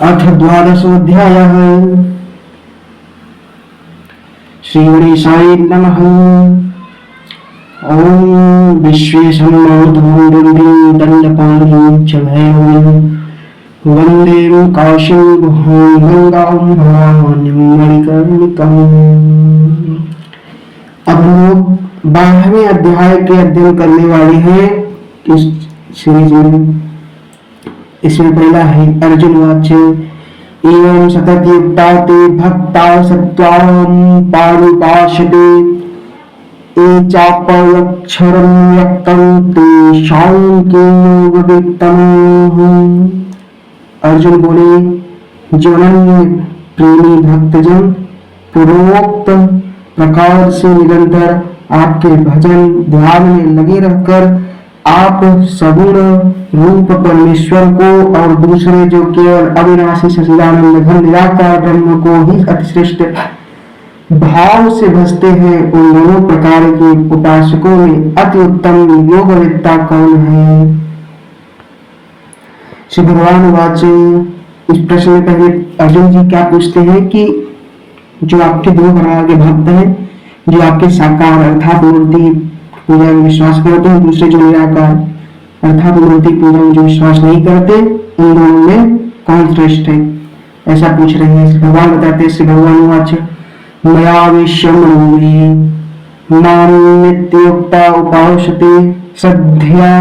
अथ द्वादशोऽध्यायः। श्री गणेशाय नमः। ओम विश्वेशम्माधूर्वन्दिं दण्डपाणिं च भैरवं वन्दे काशीं गुहां गंगां भवानीं मणिकर्णिकाम्। अब हम लोग 12वें अध्याय के अध्ययन करने वाले हैं इस सीरीज में। इसमें पहला है अर्जुन वाच्य एवं सतत युक्ता ते भक्ता सत्त्वां पारुपाशते ये चापयक्षरं व्यक्तं तेषां के योगवित्तम्। अर्जुन बोले, जो अनन्य प्रेमी भक्तजन पूर्वोक्त प्रकार से निरंतर आपके भजन ध्यान में लगे रहकर आप सगुण रूप परमेश्वर को और दूसरे जो केवल अविनाशी सच्चिदानंद घन निराकार ब्रह्म को ही अतिश्रेष्ठ भाव से भजते हैं, उन दोनों प्रकार के उपासकों में अति उत्तम योगवेत्ता कौन है? श्री भगवान वाच। इस प्रश्न में पहले अर्जुन जी क्या पूछते हैं कि जो आपके दो प्रकार के भक्त हैं, जो आपके साकार अर्थात मूर्ति पूजा में विश्वास करते हैं, दूसरे जो निराकार अर्थात मूर्ति पूजा में जो विश्वास नहीं करते, उन दोनों में कौन श्रेष्ठ है? ऐसा पूछ रहे हैं। भगवान बताते हैं, श्री भगवान वाच मया विश्वमनोमे मां नित्योक्ता उपासते श्रद्धया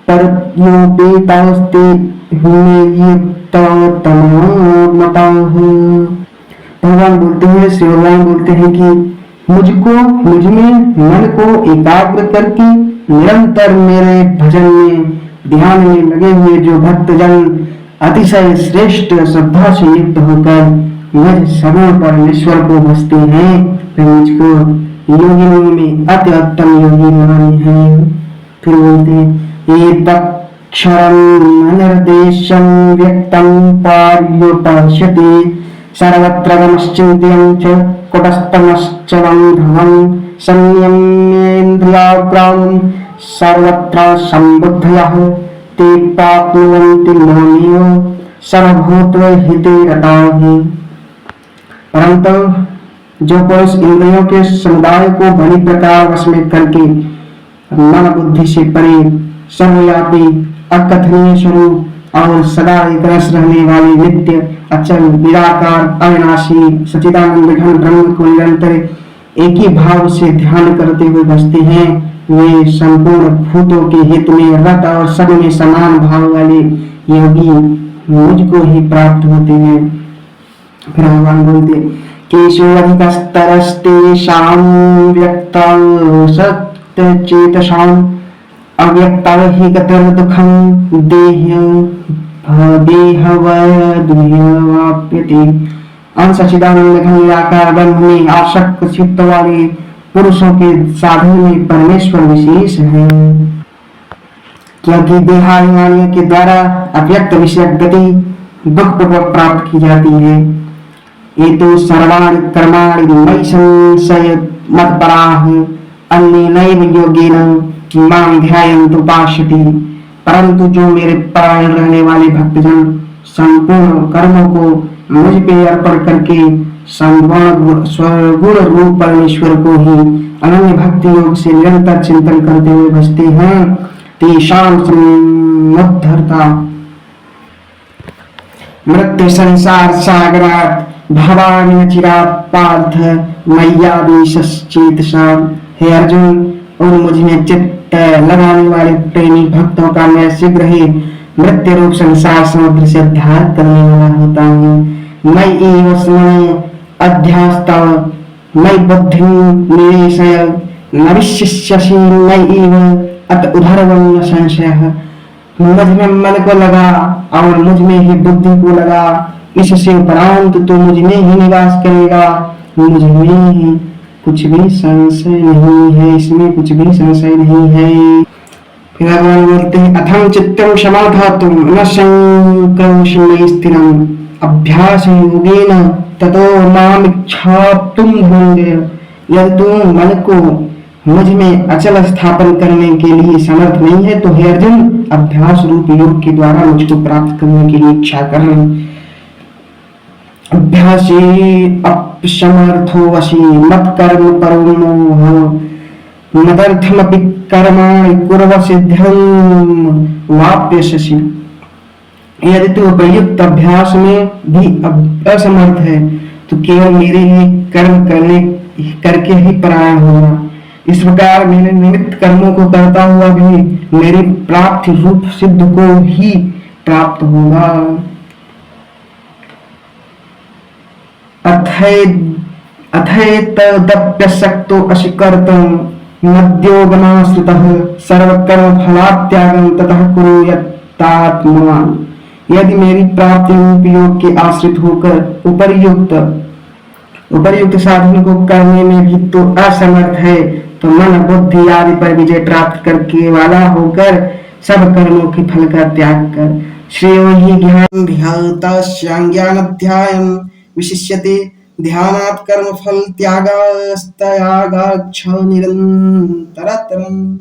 परयोपेतास्ते भगवान बोलते हैं, श्री भगवान बोलते हैं कि मुझ में मन को एकाग्र करके निरंतर मेरे भजन में ध्यान में लगे हुए जो भक्तजन अतिशय श्रेष्ठ श्रद्धा से युक्त होकर मुझ सगुण परमेश्वर को भजते हैं, वे मुझको योगियों में अति उत्तम योगी माने हैं। फिर बोलते हैं एतक्षरं अनिर्देशं व्यक्तं पार्योपास्यते सर्वत्र गमश्चिन्त्यं च कुटस्थमश्चलं ध्रुवं संयम्येन्द्रियाग्रामं सर्वत्र संबुद्धयः ते प्राप्नुवन्ति मामेव सर्वभूतहिते रताः। परंतु जो पुरुष इंद्रियों के समुदाय को बड़ी प्रकार वश में करके मन बुद्धि से परे सर्वव्यापी अकथनीय स्वरूप और सदा एक रस रहने वाले नित्य अचल निराकार अविनाशी सच्चिदानंद घन ब्रह्म को निरंतर एक ही भाव से ध्यान करते हुए भजते हैं, वे संपूर्ण भूतों के हित में रत और सब में समान भाव वाले योगी मुझको ही प्राप्त होते हैं। फिर भगवान बोलते केशोऽधिकस्तरस्तेषां व्यक्ताः सत्यचेतसाम् अव्यक्ता हि गतिर्दुःखं देहवद्भिर्वाप्यते। अन सच्चिदानंद घन निराकार ब्रह्म में आसक्त चित्त वाले पुरुषों के साधन में परमेश्वर विशेष है, क्योंकि देहाभिमानियों के द्वारा अव्यक्त विषय गति दुख पूर्वक प्राप्त की जाती है। ये तो सर्वाणि कर्माणि मयि संशय मत्पराः अन्येनैव योगेन मां ध्यायन्तु उपास्यति। परंतु जो मेरे परायण रहने वाले भक्तजन संपूर्ण कर्मों को मुझ पे अर्पण करके स्वगुण रूप परमेश्वर को ही अनन्य भक्ति योग से निरंतर चिंतन करते हुए भजते हैं, तेषां समुद्धरता मृत्यु संसार सागरात् भवामि चिरात् पार्थ मय्याधीशश्चेतसाम्। हे अर्जुन, उन मुझ में चित्त लगाने वाले प्रेमी भक्तों का मैं शीघ्र ही मृत्यु रूप संसार समुद्र से उद्धार करने वाला होता हूँ। मैं एवं अध्यास्ता मैं बुद्धि निवेशय नविष्यसि मैं एवं अत उधरवं संशयः। मुझ में मन को लगा और मुझ में ही बुद्धि को लगा, इससे उपरांत तो मुझ में ही निवास करेगा, मुझ में ही कुछ भी संशय नहीं है, इसमें कुछ भी संशय नहीं है। फिर भगवान बोलते हैं अथं चित्तं समाधातुं न संकल्पमयि स्थिरम् अभ्यास योगेन ततो माम इच्छाप्तुं भुङ्क्ते। यदि तू मन को मुझ में अचल स्थापन करने के लिए समर्थ नहीं है तो हे अर्जुन, अभ्यास रूप योग के द्वारा मुझको प्राप्त करने के लिए इच्छा कर। अभ्यासी अपसमर्थो वशी मत कर्म परमोह मदर्थमपि कर्माणि कुर्व सिद्ध्यं वाप्यसि। यदि तू उपयुक्त अभ्यास में भी असमर्थ है तो केवल मेरे लिए कर्म करके ही परायण होगा। इस प्रकार मेरे निमित्त कर्मों को करता हुआ भी मेरी प्राप्ति रूप सिद्ध को ही प्राप्त होगा। अथैतदप्यशक्तो अशिकर्तुं मद्योगमाश्रितः सर्वकर्म फलात्यागं ततः कुरु यत्तात्मवान्। यदि मेरी प्राप्ति रूप योग के आश्रित होकर उपर्युक्त साधन को करने में भी तो असमर्थ है तो मन बुद्धि आदि पर विजय प्राप्त करके वाला होकर सब कर्मों के फल का त्याग कर श्रेयो हि ज्ञान ज्ञानाध्यायं विशिष्यते ध्यानात् कर्म फल त्यागास्तयागाच्छ निरंतरतरम्।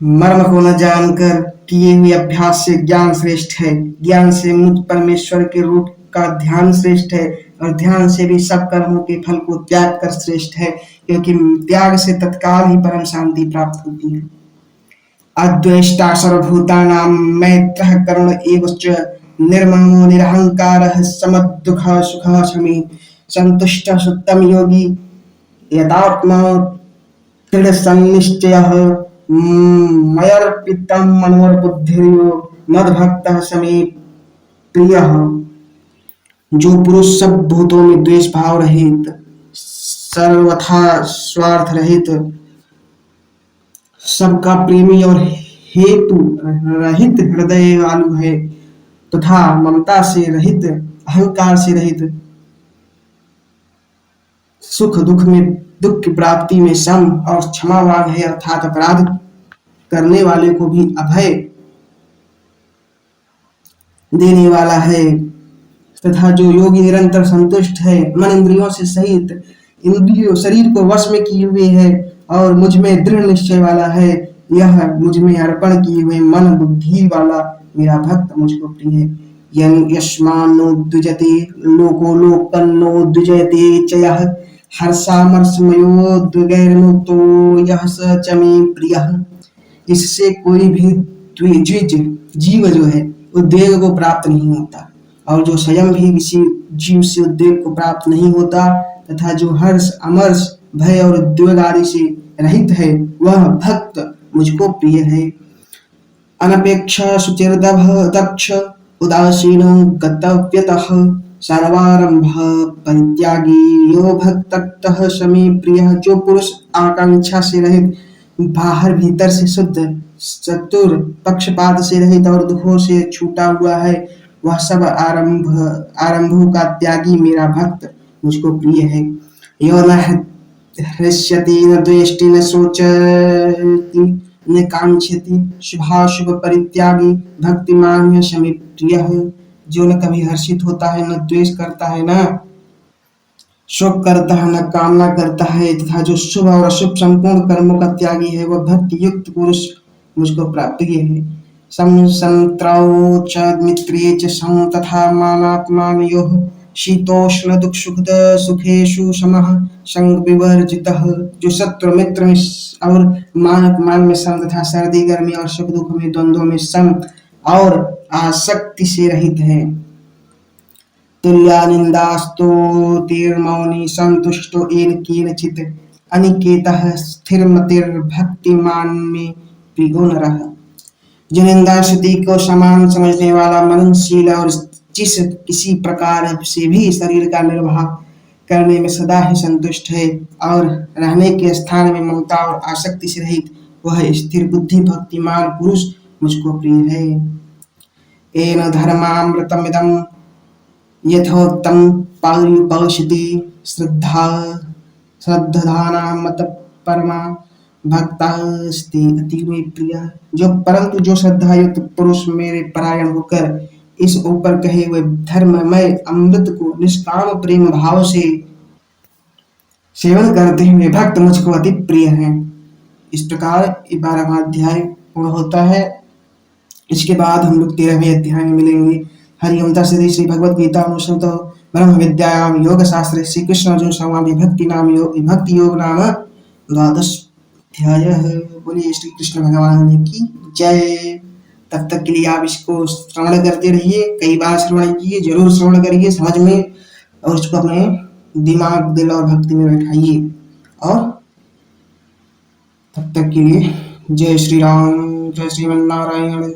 मर्म को न जानकर किए हुए अभ्यास से ज्ञान श्रेष्ठ है, ज्ञान से मुझ परमेश्वर के रूप का ध्यान श्रेष्ठ है और ध्यान से भी सब कर्मों के फल को त्याग कर श्रेष्ठ है, क्योंकि त्याग से तत्काल ही परम शांति प्राप्त होती है। अद्वेष्टा सर्वभूतानां मैत्रः करुण एवच निर्ममो निरहंकारः समदुःखः सुखः शमी संतुष्टः सुत्तम योगी यदात्मा दृढ़ संनिश्चयः मयर्पितं मनोर्बुद्धिर्यो मद्भक्तः समे प्रियः। जो पुरुष सब भूतों में द्वेष भाव रहित, सर्वथा स्वार्थ रहित, सबका प्रेमी और हेतु रहित हृदय वालु है तथा ममता से रहित, अहंकार से रहित, सुख दुख में दुख की प्राप्ति में सम और क्षमावान है, अर्थात अपराध करने वाले को भी अभय देने वाला है, तथा जो योगी निरंतर संतुष्ट है, मन इंद्रियों से सहित इंद्रियों शरीर को वश में किए हुए है और मुझ में दृढ़ निश्चय वाला है, यह मुझ में अर्पण किए हुए मन बुद्धि वाला मेरा भक्त मुझको प्रिय है। यस्मान्नो द्विजते लोको लोकन्नो द्विजते च यः हर्षामर्षमयो द्विगैर्मुक्तो यः स च मे प्रियः। इससे कोई भी द्विज जीव जो है उद्वेग को प्राप्त नहीं होता और जो स्वयं भी किसी जीव से उद्वेग को प्राप्त नहीं होता तथा जो हर्ष अमर्ष भय और उद्वेग आदि से रहित है वह भक्त मुझको प्रिय है। अनपेक्ष शुचिर्दक्ष उदासीनो गतव्यतः सर्वारंभ परित्यागी यो भक्तः समे प्रियः। जो पुरुष आकांक्षा से रहित, बाहर भीतर से शुद्ध, चतुर, पक्षपात से रहित और दुखों से छूटा हुआ है, वह सब आरंभों का त्यागी मेरा भक्त मुझको प्रिय है। यो न हृष्यति न द्वेष्टि न शोचति न कांक्षति शुभाशुभ परित्यागी भक्तिमान समे प्रियः। जो न कभी हर्षित होता है, न द्वेष करता है, न शोक करता है, न कामना करता है तथा जो शुभ और अशुभ संपूर्ण कर्मों का त्यागी है, वह भक्ति युक्त पुरुष मुझको प्राप्त है। संसंत्रौ च मित्रे च सं तथा मानात्मानयोः शीतोष्ण दुख सुख सुखेषु समः संग विवर्जितः। जो शत्रु मित्र में और मान अपमान में सम तथा सर्दी गर्मी और सुख दुख में द्वंद्व में सम और आसक्ति से रहित है। तुल्या निंदास्तुतिर्मौनी संतुष्टो येन केनचित् अनिकेतः स्थिरमतिर्भक्तिमान में प्रियो नरः। जो निंदा स्तुति को समान समझने वाला मननशील और जिस किसी प्रकार से भी शरीर का निर्वाह करने में सदा ही संतुष्ट है और रहने के स्थान में ममता और आसक्ति से रहित, वह स्थिर बुद्धि भक्तिमान पुरुष मुझको प्रिय है। एन धर्मामृतमिदं यथोक्तं पर्युपौषति श्रद्धानां मत परमा भक्तास्ति अतीव प्रिय। जो श्रद्धा युक्त पुरुष मेरे परायण होकर इस ऊपर कहे हुए धर्ममय अमृत को निष्काम प्रेम भाव से सेवन करते हुए भक्त मुझको अति प्रिय हैं। इस प्रकार 12वां अध्याय पूर्ण होता है। इसके बाद हम लोग 13वें अध्याय में मिलेंगे। हरिओम तत्सदिति। श्री भगवद गीता अनुसंतो ब्रह्म विद्यायाम योग शास्त्रे श्री कृष्ण अर्जुन संवाद विभक्ति योग नाम द्वादश अध्याय। बोलिए श्री कृष्ण भगवान की जय। तब तक के लिए आप इसको श्रवण करते रहिए, कई बार श्रवण कीजिए, जरूर श्रवण करिए समझ में, और उसको अपने दिमाग, दिल और भक्ति में बैठाइए। और तब तक के लिए जय श्री राम, जय श्रीमन नारायण।